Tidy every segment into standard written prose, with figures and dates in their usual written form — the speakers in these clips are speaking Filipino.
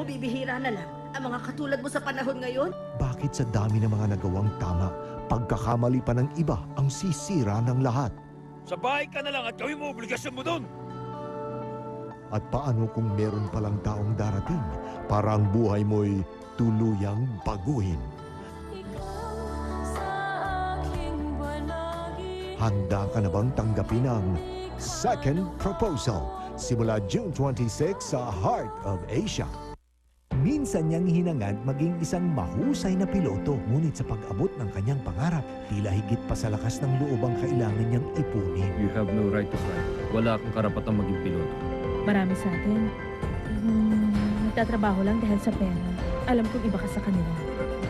mo, bibihira na lang ang mga katulad mo sa panahon ngayon? Bakit sa dami ng mga nagawang tama, pagkakamali pa ng iba ang sisira ng lahat? Sa bahay ka na lang at gawin mo obligasyon mo doon. At paano kung meron palang taong darating para ang buhay mo'y tuluyang baguhin? Handa ka na bang tanggapin ang Second Proposal simula June 26 sa Heart of Asia? Minsan niyang hinangad maging isang mahusay na piloto, ngunit sa pag-abot ng kanyang pangarap, tila higit pa sa lakas ng loob ang kailangan niyang ipunin. You have no right to fly. Wala kang karapatang maging piloto. Marami sa atin, nagtatrabaho lang dahil sa pera. Alam kong iba ka sa kanila.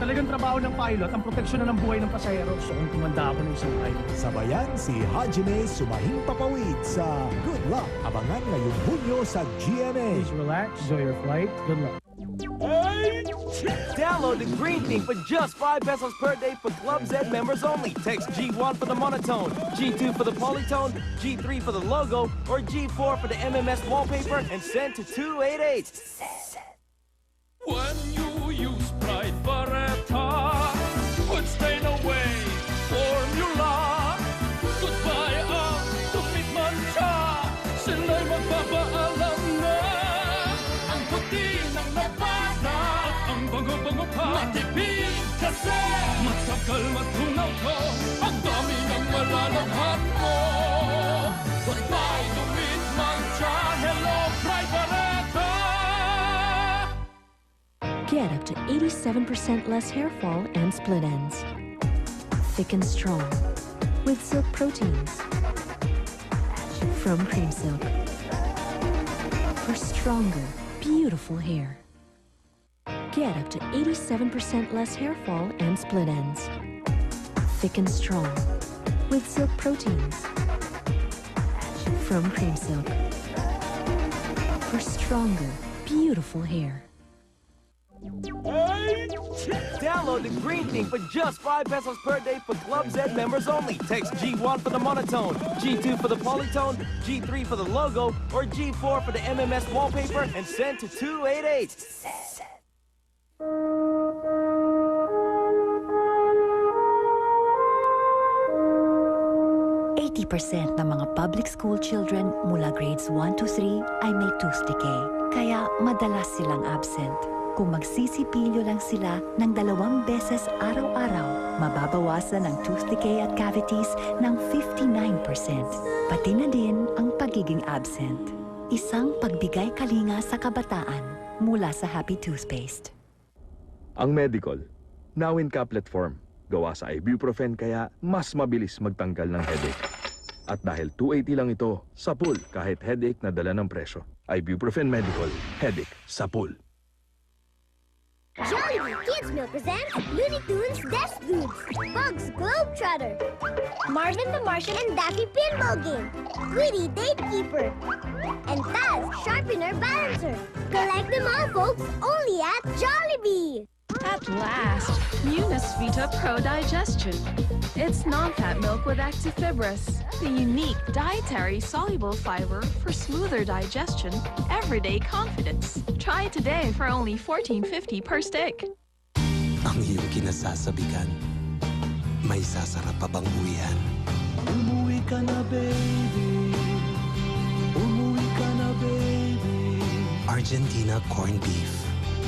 Talagang trabaho ng pilot ang proteksyon ng buhay ng pasahero. So kung tumanda ako ng isang pilot. Sabayan si Hajime Sumahing Papawid sa Good Luck. Abangan ngayong Hunyo sa GMA. Please relax, enjoy your flight. Good luck. Download the Green Thing for just 5 pesos per day for Club Z members only. Text G1 for the monotone, G2 for the polytone, G3 for the logo, or G4 for the MMS wallpaper and send to 288. When you use Pride Barretta, put stain away formula. Goodbye ang tupid mancha, sila'y magpapaalam na. Ang puti ng nabasa, ang bango-bango pa. Matipid kasi, matagal matunaw ko, ang dami ng malalabhat mo. Goodbye tupid mancha, hello Pride Barretta. Get up to 87% less hair fall and split ends. Thick and strong with silk proteins from Cream Silk for stronger, beautiful hair. Get up to 87% less hair fall and split ends. Thick and strong with silk proteins from Cream Silk for stronger, beautiful hair. Download the Green Thing for just 5 pesos per day for Club Z members only. Text G1 for the monotone, G2 for the polytone, G3 for the logo, or G4 for the MMS wallpaper and send to 288. 80% ng mga public school children mula grades 1 to 3 ay may tooth decay. Kaya madalas silang absent. Kung magsisipilyo lang sila ng 2 beses araw-araw, mababawasan ang tooth decay at cavities ng 59%. Pati na din ang pagiging absent. Isang pagbigay kalinga sa kabataan mula sa Happy Toothpaste. Ang Medicol, now in caplet form. Gawa sa ibuprofen kaya mas mabilis magtanggal ng headache. At dahil 280 lang ito, sapul kahit headache na dala ng presyo. Ibuprofen Medicol, headache, sapul. Jollibee Kids Meal presents Looney Tunes Best Foods, Bugs Globetrotter, Marvin the Martian and Daffy Pinball Game, Tweety Date Keeper, and Taz Sharpener Balancer. Collect them all, folks, only at Jollibee. At last, Munis Vita Pro Digestion. It's non-fat milk with active fibrous, the unique dietary soluble fiber for smoother digestion, everyday confidence. Try it today for only $14.50 per stick. Ang iyong kinasasabikan, may sasarap pa bang uwian? Umuwi ka na, baby. Umuwi ka na, baby. Argentina corned beef.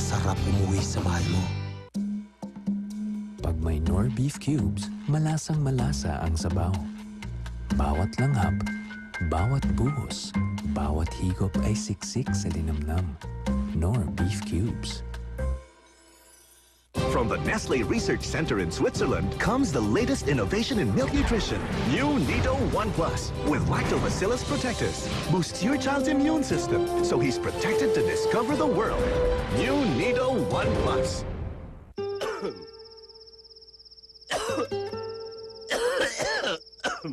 Sarap umuwi sa mahal mo. Pag may Knorr Beef Cubes, malasang malasa ang sabaw. Bawat langhap, bawat buhos, bawat higop ay siksik sa linamnam. Knorr Beef Cubes. From the Nestle Research Center in Switzerland comes the latest innovation in milk nutrition. New Nido One Plus with Lactobacillus protectors. Boosts your child's immune system so he's protected to discover the world. New Nido One Plus.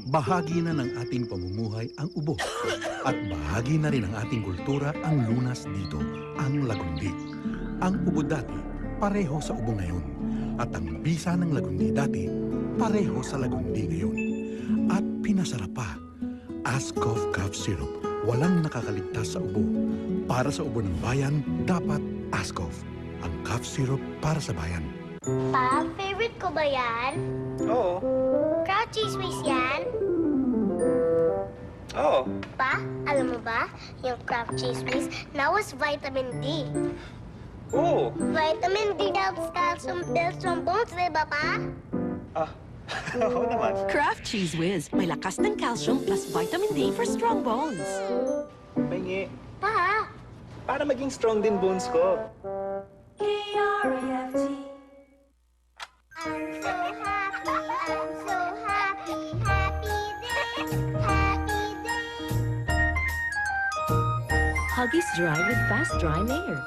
Bahagi na ng ating pamumuhay ang ubo. At bahagi na rin ng ating kultura ang lunas dito, ang lagundi. Ang ubo dati, pareho sa ubo ngayon. At ang bisa ng lagundi dati, pareho sa lagundi ngayon. At pinasarap pa, Ascoff Cough Syrup. Walang nakakaligtas sa ubo. Para sa ubo ng bayan, dapat Ascoff, ang cough syrup para sa bayan. Pa, favorite ko ba yan? Oo. Kraft cheese whiz yan? Oo. Pa, alam mo ba, yung Kraft cheese whiz now is vitamin D. Oo. Vitamin D helps calcium build strong bones, di ba, Pa? Oo naman. Kraft Cheese Whiz. May lakas ng calcium plus vitamin D for strong bones. Pahingi. Pa, Para maging strong din bones ko. I'm so happy, happy day, happy day. Huggies Dry with Fast Dry Layer.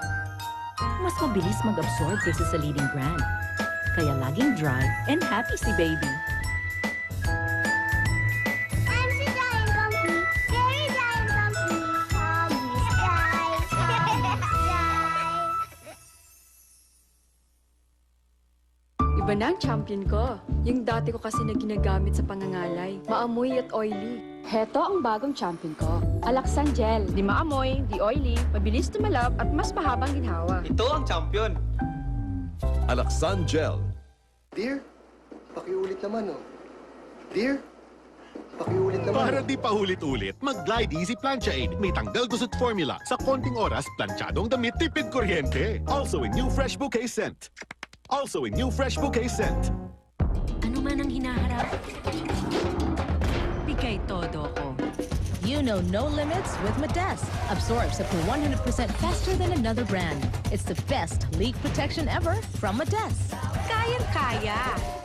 Mas mabilis mag-absorb kaysa sa leading brand. Kaya laging dry and happy si baby. I'm so dry and comfy, very dry and comfy. Huggies dry, Huggies dry. Iba na ang champion ko. Yung dati ko kasi na ginagamit sa pangangalay. Maamoy at oily. Heto ang bagong champion ko. Alaksan Gel. Di maamoy, di oily, mabilis tumalab at mas mahabang ginhawa. Ito ang champion. Alaksan Gel. Dear, pakiulit naman, oh. Dear, pakiulit naman. Para di pa ulit-ulit, mag-Glide Easy Plancha Aid. May tanggal gusot formula. Sa konting oras, planchadong damit, tipid kuryente. Also in new fresh bouquet scent. Also in new fresh bouquet scent. Ano man ang hinaharap? Bigay todo ko. You know no limits with Modest. Absorbs up to 100% faster than another brand. It's the best leak protection ever from Modest. Kayang-kaya.